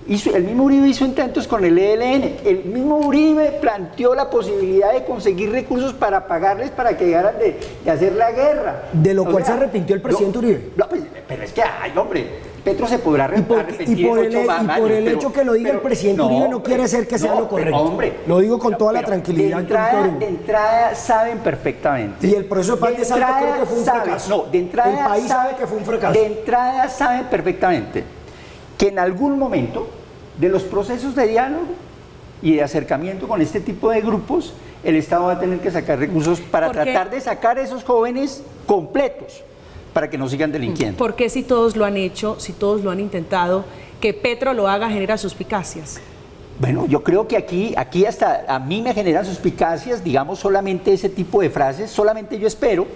S6: El mismo Uribe hizo intentos con el ELN. El mismo Uribe planteó la posibilidad de conseguir recursos para pagarles para que dejaran de hacer la guerra.
S4: De lo cual se arrepintió el presidente Uribe.
S6: No, pues, pero es que, ay, hombre, Petro se podrá arrepentir
S4: y por el hecho que lo diga el presidente Uribe no quiere decir que sea lo correcto.
S6: Hombre,
S4: lo digo con toda la tranquilidad.
S6: De entrada saben perfectamente.
S4: Y el proceso de paz de Santos creo que fue un fracaso.
S6: No, de entrada
S4: el país sabe que fue un fracaso.
S6: De entrada saben perfectamente que en algún momento de los procesos de diálogo y de acercamiento con este tipo de grupos, el Estado va a tener que sacar recursos para tratar de sacar a esos jóvenes completos, para que no sigan delinquiendo.
S1: ¿Por qué si todos lo han hecho, si todos lo han intentado, que Petro lo haga genera suspicacias?
S6: Bueno, yo creo que aquí hasta a mí me generan suspicacias, digamos, solamente ese tipo de frases, solamente yo espero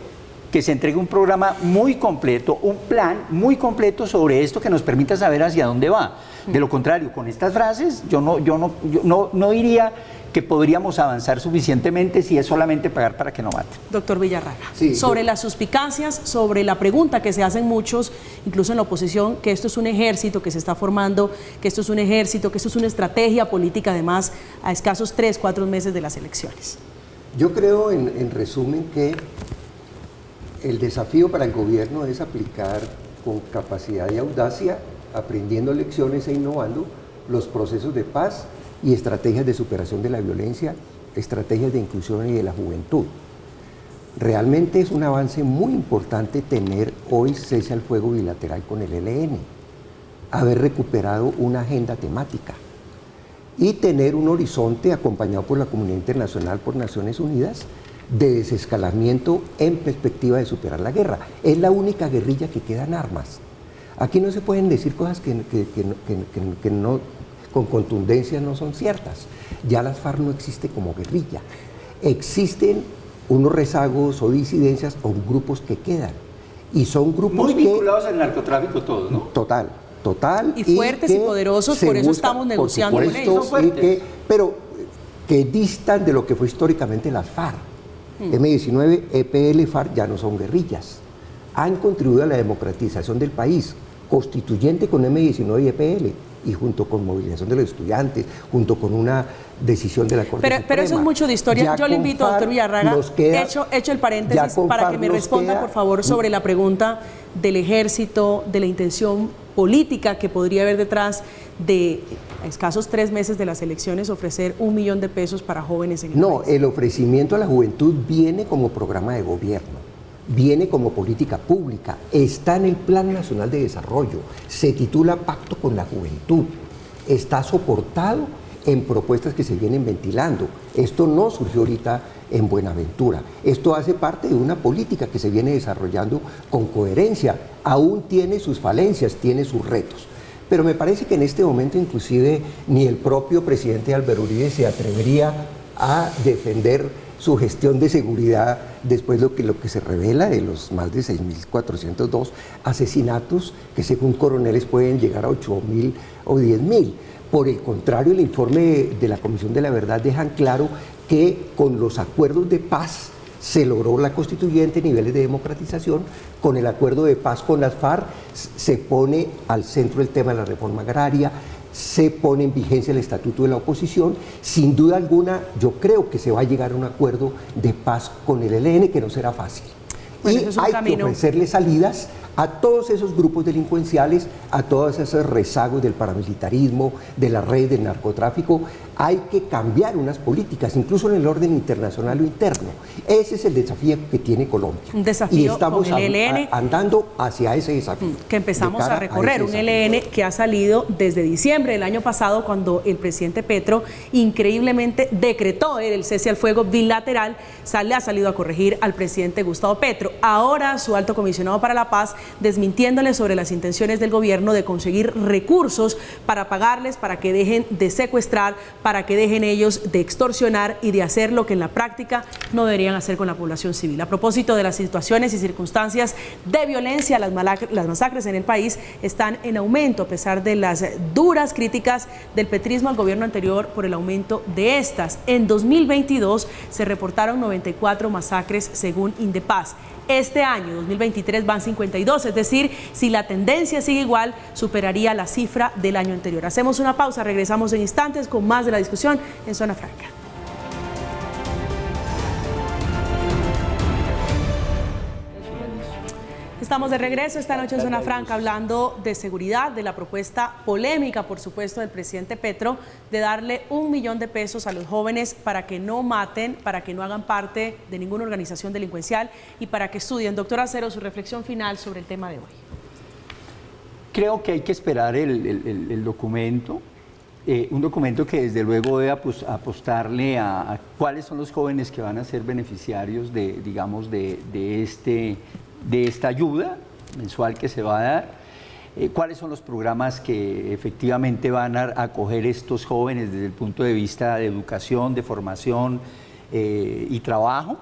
S6: que se entregue un programa muy completo, un plan muy completo sobre esto que nos permita saber hacia dónde va. De lo contrario, con estas frases yo no diría que podríamos avanzar suficientemente si es solamente pagar para que no maten.
S1: Doctor Villarraga, sobre las suspicacias, sobre la pregunta que se hacen muchos, incluso en la oposición, que esto es un ejército que se está formando, que esto es un ejército, que esto es una estrategia política, además, a escasos 3-4 meses de las elecciones.
S5: Yo creo, en resumen, que el desafío para el gobierno es aplicar con capacidad y audacia, aprendiendo lecciones e innovando los procesos de paz y estrategias de superación de la violencia, estrategias de inclusión y de la juventud. Realmente es un avance muy importante tener hoy cese al fuego bilateral con el ELN, haber recuperado una agenda temática y tener un horizonte acompañado por la comunidad internacional, por Naciones Unidas, de desescalamiento en perspectiva de superar la guerra. Es la única guerrilla que queda en armas. Aquí no se pueden decir cosas que no, con contundencia no son ciertas. Ya las FARC no existe como guerrilla. Existen unos rezagos o disidencias o grupos que quedan. Y son grupos
S6: muy vinculados al narcotráfico todos, ¿no?
S5: Total.
S1: Y fuertes y poderosos, por eso estamos negociando con ellos.
S5: Pero que distan de lo que fue históricamente las FARC. M-19, EPL, FARC ya no son guerrillas. Han contribuido a la democratización del país, constituyente con M-19 y EPL, y junto con movilización de los estudiantes, junto con una decisión de la Corte Suprema.
S1: Pero eso es mucho de historia.
S5: Ya
S1: yo le invito, doctor Villarraga, hecho el paréntesis para que me responda, por favor, sobre la pregunta del ejército, de la intención política que podría haber detrás de a escasos 3 meses de las elecciones ofrecer $1 millón de pesos para jóvenes en el país.
S5: El ofrecimiento a la juventud viene como programa de gobierno, viene como política pública, está en el Plan Nacional de Desarrollo, se titula Pacto con la Juventud, está soportado en propuestas que se vienen ventilando. Esto no surgió ahorita en Buenaventura, esto hace parte de una política que se viene desarrollando con coherencia, aún tiene sus falencias, tiene sus retos. Pero me parece que en este momento inclusive ni el propio presidente Álvaro Uribe se atrevería a defender su gestión de seguridad después de lo que se revela de los más de 6.402 asesinatos que según coroneles pueden llegar a 8.000 o 10.000. Por el contrario, el informe de la Comisión de la Verdad dejan claro que con los acuerdos de paz se logró la constituyente, niveles de democratización, con el acuerdo de paz con las FARC se pone al centro el tema de la reforma agraria, se pone en vigencia el estatuto de la oposición. Sin duda alguna, yo creo que se va a llegar a un acuerdo de paz con el ELN que no será fácil. Bueno, y hay que ofrecerle salidas a todos esos grupos delincuenciales, a todos esos rezagos del paramilitarismo, de la red del narcotráfico. Hay que cambiar unas políticas, incluso en el orden internacional o interno. Ese es el desafío que tiene Colombia.
S1: Un desafío
S5: y estamos
S1: con el ELN,
S5: andando hacia ese desafío.
S1: Que empezamos a recorrer, un ELN que ha salido desde diciembre del año pasado, cuando el presidente Petro increíblemente decretó el cese al fuego bilateral, ha salido a corregir al presidente Gustavo Petro. Ahora su alto comisionado para la paz desmintiéndole sobre las intenciones del gobierno de conseguir recursos para pagarles, para que dejen de secuestrar, para que dejen ellos de extorsionar y de hacer lo que en la práctica no deberían hacer con la población civil. A propósito de las situaciones y circunstancias de violencia, las masacres en el país están en aumento a pesar de las duras críticas del petrismo al gobierno anterior por el aumento de estas. En 2022 se reportaron 94 masacres según Indepaz. Este año, 2023, van 52, es decir, si la tendencia sigue igual, superaría la cifra del año anterior. Hacemos una pausa, regresamos en instantes con más de la discusión en Zona Franca. Estamos de regreso esta noche en Zona Franca hablando de seguridad, de la propuesta polémica, por supuesto, del presidente Petro de darle $1 millón a los jóvenes para que no maten, para que no hagan parte de ninguna organización delincuencial y para que estudien. Doctor Acero, su reflexión final sobre el tema de hoy.
S6: Creo que hay que esperar el documento, un documento que desde luego debe apostarle a cuáles son los jóvenes que van a ser beneficiarios de, digamos, de esta ayuda mensual que se va a dar, cuáles son los programas que efectivamente van a acoger estos jóvenes desde el punto de vista de educación, de formación y trabajo.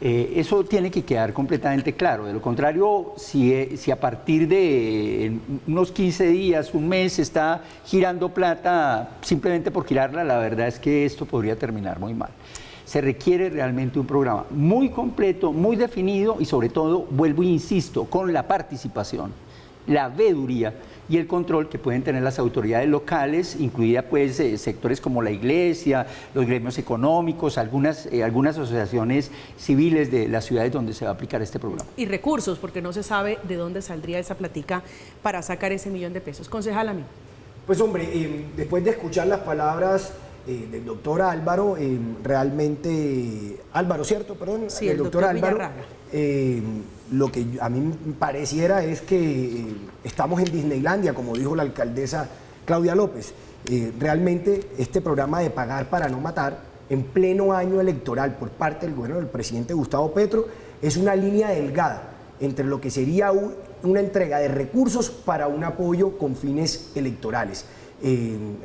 S6: Eso tiene que quedar completamente claro. De lo contrario, si a partir de unos 15 días, un mes, está girando plata simplemente por girarla, la verdad es que esto podría terminar muy mal. Se requiere realmente un programa muy completo, muy definido y sobre todo, vuelvo e insisto, con la participación, la veeduría y el control que pueden tener las autoridades locales, incluida pues sectores como la iglesia, los gremios económicos, algunas asociaciones civiles de las ciudades donde se va a aplicar este programa.
S1: Y recursos, porque no se sabe de dónde saldría esa platica para sacar ese $1 millón. Concejal Amin.
S4: Pues hombre, después de escuchar las palabras del doctor Álvaro, realmente, Álvaro, ¿cierto? Perdón,
S1: sí, el doctor
S4: Álvaro, lo que a mí me pareciera es que estamos en Disneylandia, como dijo la alcaldesa Claudia López. Realmente este programa de pagar para no matar, en pleno año electoral por parte del gobierno del presidente Gustavo Petro, es una línea delgada entre lo que sería una entrega de recursos para un apoyo con fines electorales.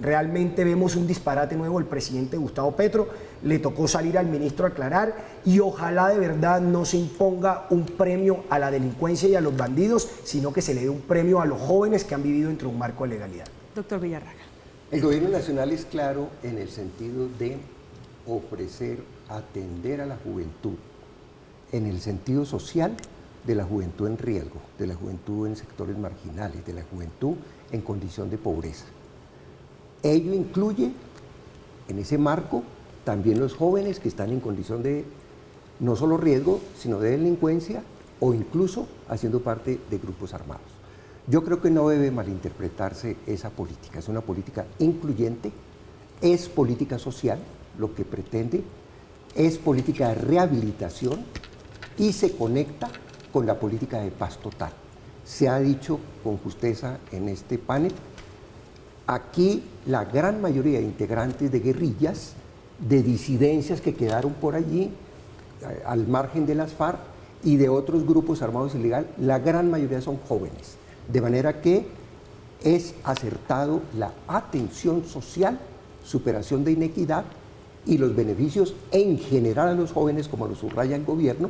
S4: Realmente vemos un disparate nuevo. El presidente Gustavo Petro le tocó salir al ministro a aclarar y ojalá de verdad no se imponga un premio a la delincuencia y a los bandidos, sino que se le dé un premio a los jóvenes que han vivido entre un marco de legalidad.
S1: Doctor Villarraga.
S5: El gobierno nacional es claro en el sentido de ofrecer, atender a la juventud, en el sentido social de la juventud en riesgo, de la juventud en sectores marginales, de la juventud en condición de pobreza. Ello incluye, en ese marco, también los jóvenes que están en condición de no solo riesgo, sino de delincuencia o incluso haciendo parte de grupos armados. Yo creo que no debe malinterpretarse esa política. Es una política incluyente, es política social, lo que pretende, es política de rehabilitación y se conecta con la política de paz total. Se ha dicho con justeza en este panel. Aquí la gran mayoría de integrantes de guerrillas, de disidencias que quedaron por allí, al margen de las FARC y de otros grupos armados ilegales, la gran mayoría son jóvenes. De manera que es acertado la atención social, superación de inequidad y los beneficios en general a los jóvenes, como lo subraya el gobierno,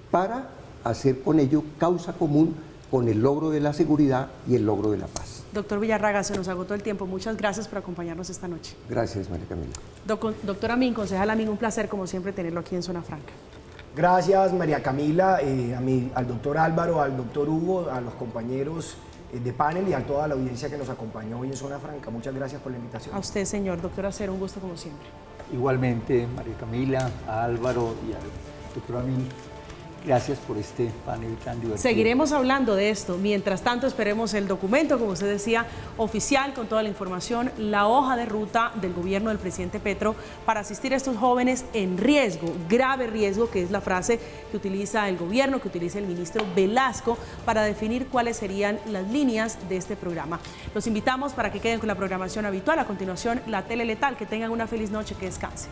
S5: para hacer con ello causa común con el logro de la seguridad y el logro de la paz.
S1: Doctor Villarraga, se nos agotó el tiempo. Muchas gracias por acompañarnos esta noche.
S5: Gracias, María Camila.
S1: Doctor Amin, concejal Amin, un placer como siempre tenerlo aquí en Zona Franca.
S4: Gracias, María Camila, al doctor Álvaro, al doctor Hugo, a los compañeros de panel y a toda la audiencia que nos acompañó hoy en Zona Franca. Muchas gracias por la invitación.
S1: A usted, señor. Doctor Acero, un gusto como siempre.
S6: Igualmente, María Camila, a Álvaro y al doctor Amin. Gracias por este panel tan divertido.
S1: Seguiremos hablando de esto. Mientras tanto, esperemos el documento, como usted decía, oficial, con toda la información, la hoja de ruta del gobierno del presidente Petro para asistir a estos jóvenes en riesgo, grave riesgo, que es la frase que utiliza el gobierno, que utiliza el ministro Velasco, para definir cuáles serían las líneas de este programa. Los invitamos para que queden con la programación habitual. A continuación, la Tele Letal. Que tengan una feliz noche, que descansen.